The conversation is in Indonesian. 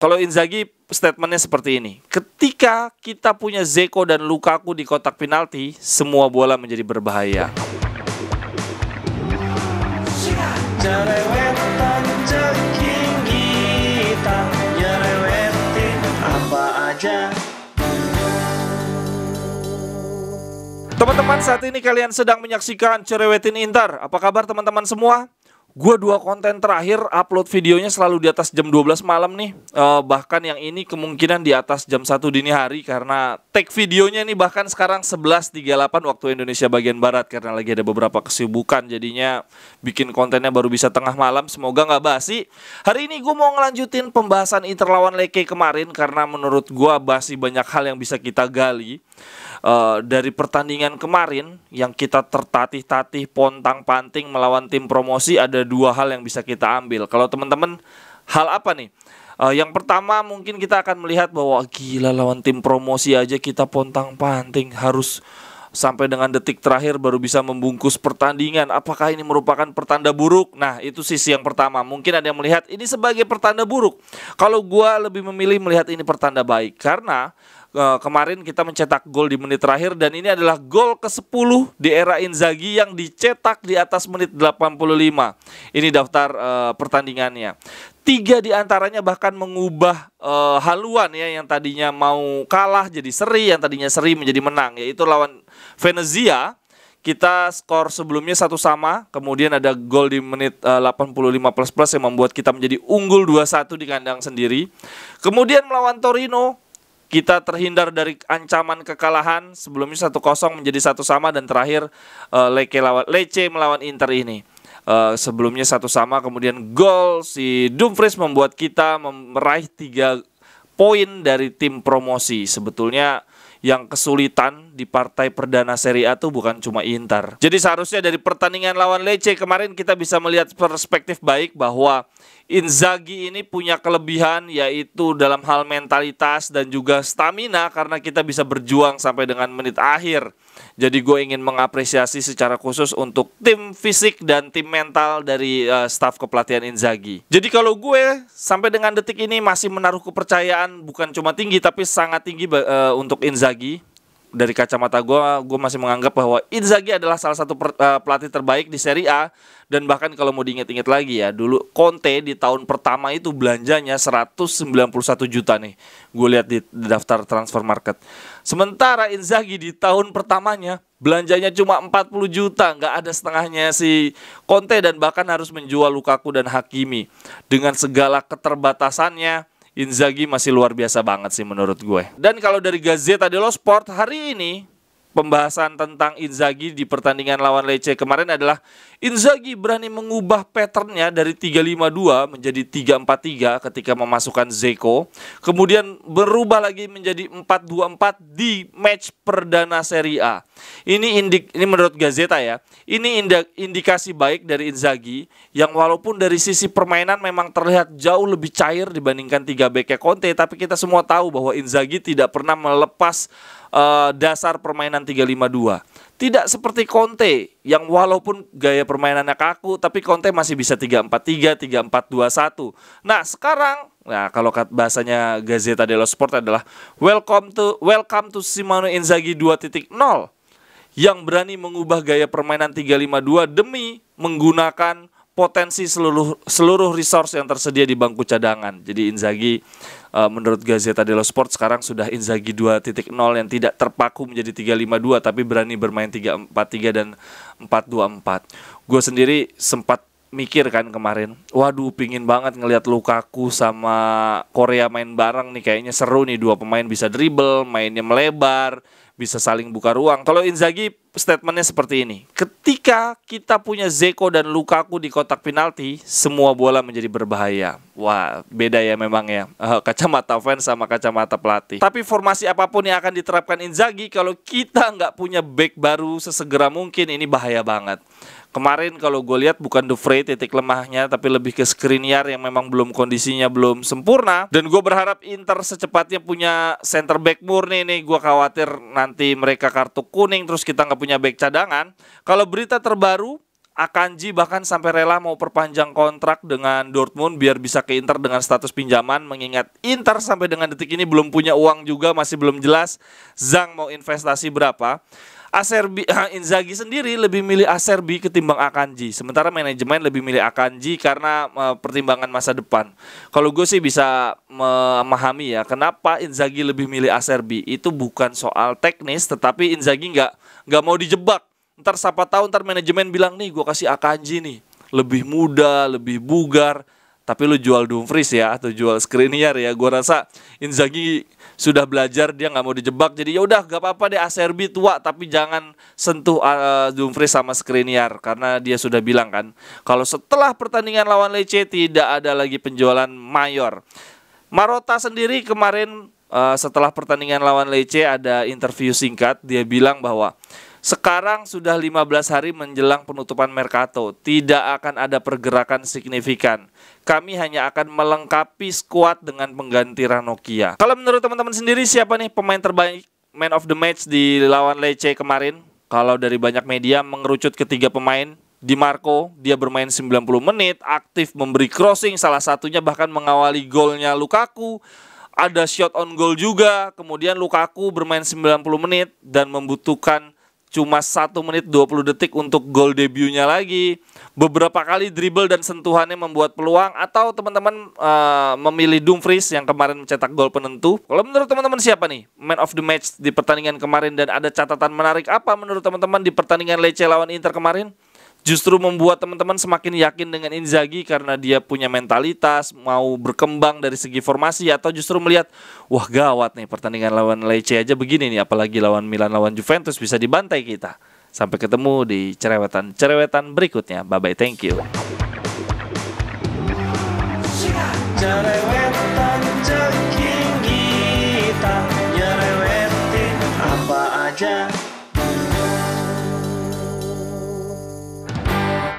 Kalau Inzaghi statementnya seperti ini. Ketika kita punya Dzeko dan Lukaku di kotak penalti, semua bola menjadi berbahaya. Jerewetan ceking kita, nyerewetin apa aja. Teman-teman, saat ini kalian sedang menyaksikan Cerewetin Inter. Apa kabar teman-teman semua? Gue 2 konten terakhir upload videonya selalu di atas jam 12 malam nih. Bahkan yang ini kemungkinan di atas jam 1 dini hari. Karena take videonya nih bahkan sekarang 11.38 waktu Indonesia bagian Barat. Karena lagi ada beberapa kesibukan, jadinya bikin kontennya baru bisa tengah malam. Semoga nggak basi. Hari ini gue mau ngelanjutin pembahasan Inter lawan Lecce kemarin. Karena menurut gue masih banyak hal yang bisa kita gali. Dari pertandingan kemarin yang kita tertatih-tatih pontang-panting melawan tim promosi, ada 2 hal yang bisa kita ambil. Kalau teman-teman, hal apa nih? Yang pertama mungkin kita akan melihat bahwa gila, lawan tim promosi aja kita pontang-panting, harus sampai dengan detik terakhir baru bisa membungkus pertandingan. Apakah ini merupakan pertanda buruk? Nah, itu sisi yang pertama. Mungkin ada yang melihat ini sebagai pertanda buruk. Kalau gua lebih memilih melihat ini pertanda baik. Karena kemarin kita mencetak gol di menit terakhir, dan ini adalah gol ke-10 di era Inzaghi yang dicetak di atas menit 85. Ini daftar pertandingannya. 3 diantaranya bahkan mengubah haluan ya, yang tadinya mau kalah jadi seri, yang tadinya seri menjadi menang, yaitu lawan Venezia. Kita skor sebelumnya 1-1, kemudian ada gol di menit 85 plus yang membuat kita menjadi unggul 2-1 di kandang sendiri. Kemudian melawan Torino kita terhindar dari ancaman kekalahan, sebelumnya 1-0 menjadi 1-1, dan terakhir Lecce melawan Inter ini. Sebelumnya 1-1, kemudian gol si Dumfries membuat kita meraih 3 poin dari tim promosi. Sebetulnya yang kesulitan di partai perdana Serie A tuh bukan cuma Inter. Jadi seharusnya dari pertandingan lawan Lecce kemarin kita bisa melihat perspektif baik bahwa Inzaghi ini punya kelebihan, yaitu dalam hal mentalitas dan juga stamina, karena kita bisa berjuang sampai dengan menit akhir. Jadi gue ingin mengapresiasi secara khusus untuk tim fisik dan tim mental dari staf kepelatihan Inzaghi. Jadi kalau gue sampai dengan detik ini masih menaruh kepercayaan bukan cuma tinggi tapi sangat tinggi untuk Inzaghi. Dari kacamata gue masih menganggap bahwa Inzaghi adalah salah satu pelatih terbaik di Serie A. Dan bahkan kalau mau diingat-ingat lagi ya, dulu Conte di tahun pertama itu belanjanya 191 juta nih. Gue lihat di daftar transfer market. Sementara Inzaghi di tahun pertamanya belanjanya cuma 40 juta. Nggak ada setengahnya si Conte, dan bahkan harus menjual Lukaku dan Hakimi. Dengan segala keterbatasannya, Inzaghi masih luar biasa banget sih menurut gue. Dan kalau dari Gazzetta dello Sport hari ini, pembahasan tentang Inzaghi di pertandingan lawan Lecce kemarin adalah Inzaghi berani mengubah patternnya dari 3-5-2 menjadi 3-4-3 ketika memasukkan Dzeko. Kemudian berubah lagi menjadi 4-2-4 di match perdana Serie A. Ini menurut Gazzetta ya. Ini indikasi baik dari Inzaghi yang walaupun dari sisi permainan memang terlihat jauh lebih cair dibandingkan 3 back Conte, tapi kita semua tahu bahwa Inzaghi tidak pernah melepas dasar permainan 3-5-2. Tidak seperti Conte yang walaupun gaya permainannya kaku, tapi Conte masih bisa 3-4-3, 3-4-2-1. Nah sekarang, kalau bahasanya Gazzetta dello Sport adalah welcome to Simone Inzaghi 2.0, yang berani mengubah gaya permainan 3-5-2 demi menggunakan potensi seluruh resource yang tersedia di bangku cadangan. Jadi Inzaghi menurut Gazzetta dello Sport sekarang sudah Inzaghi 2.0 yang tidak terpaku menjadi 3-5-2 tapi berani bermain 3-4-3 dan 4-2-4. Gue sendiri sempat mikir kan kemarin, waduh pingin banget ngelihat Lukaku sama Korea main bareng nih, kayaknya seru nih, 2 pemain bisa dribble, mainnya melebar, bisa saling buka ruang. Kalau Inzaghi statementnya seperti ini. Ketika kita punya Dzeko dan Lukaku di kotak penalti, semua bola menjadi berbahaya. Wah, beda ya memang ya. Kacamata fans sama kacamata pelatih. Tapi formasi apapun yang akan diterapkan Inzaghi, kalau kita nggak punya back baru sesegera mungkin, ini bahaya banget. Kemarin kalau gue lihat bukan De Vrij titik lemahnya, tapi lebih ke Skriniar yang memang kondisinya belum sempurna. Dan gue berharap Inter secepatnya punya center back murni nih. Gue khawatir nanti mereka kartu kuning terus kita nggak punya back cadangan. Kalau berita terbaru, Akanji bahkan sampai rela mau perpanjang kontrak dengan Dortmund biar bisa ke Inter dengan status pinjaman, mengingat Inter sampai dengan detik ini belum punya uang juga, masih belum jelas Zhang mau investasi berapa. Acerbi, Inzaghi sendiri lebih milih Acerbi ketimbang Akanji, sementara manajemen lebih milih Akanji karena pertimbangan masa depan. Kalau gue sih bisa memahami ya kenapa Inzaghi lebih milih Acerbi. Itu bukan soal teknis, tetapi Inzaghi nggak mau dijebak. Ntar siapa tahu ntar manajemen bilang nih gue kasih Akanji nih, lebih muda, lebih bugar, tapi lu jual Dumfries ya atau jual Skriniar ya. Gue rasa Inzaghi sudah belajar, dia nggak mau dijebak. Jadi ya udah gak apa-apa deh Acerbi tua, tapi jangan sentuh Dumfries sama Skriniar, karena dia sudah bilang kan kalau setelah pertandingan lawan Lecce tidak ada lagi penjualan mayor. Marotta sendiri kemarin setelah pertandingan lawan Lecce ada interview singkat, dia bilang bahwa sekarang sudah 15 hari menjelang penutupan Mercato, tidak akan ada pergerakan signifikan. Kami hanya akan melengkapi skuad dengan pengganti Ranocchia. Kalau menurut teman-teman sendiri siapa nih pemain terbaik man of the match di lawan Lecce kemarin? Kalau dari banyak media mengerucut ke 3 pemain. Di Marco, dia bermain 90 menit, aktif memberi crossing, salah satunya bahkan mengawali golnya Lukaku. Ada shot on goal juga, kemudian Lukaku bermain 90 menit dan membutuhkan cuma 1 menit 20 detik untuk gol debutnya lagi. Beberapa kali dribble dan sentuhannya membuat peluang. Atau teman-teman memilih Dumfries yang kemarin mencetak gol penentu. Kalau menurut teman-teman siapa nih man of the match di pertandingan kemarin? Dan ada catatan menarik apa menurut teman-teman di pertandingan Lecce lawan Inter kemarin? Justru membuat teman-teman semakin yakin dengan Inzaghi karena dia punya mentalitas, mau berkembang dari segi formasi, atau justru melihat, wah gawat nih pertandingan lawan Lecce aja begini nih, apalagi lawan Milan, lawan Juventus bisa dibantai kita. Sampai ketemu di cerewetan berikutnya. Bye-bye, thank you. Cerewetan ceking kita, nyerewetin apa aja.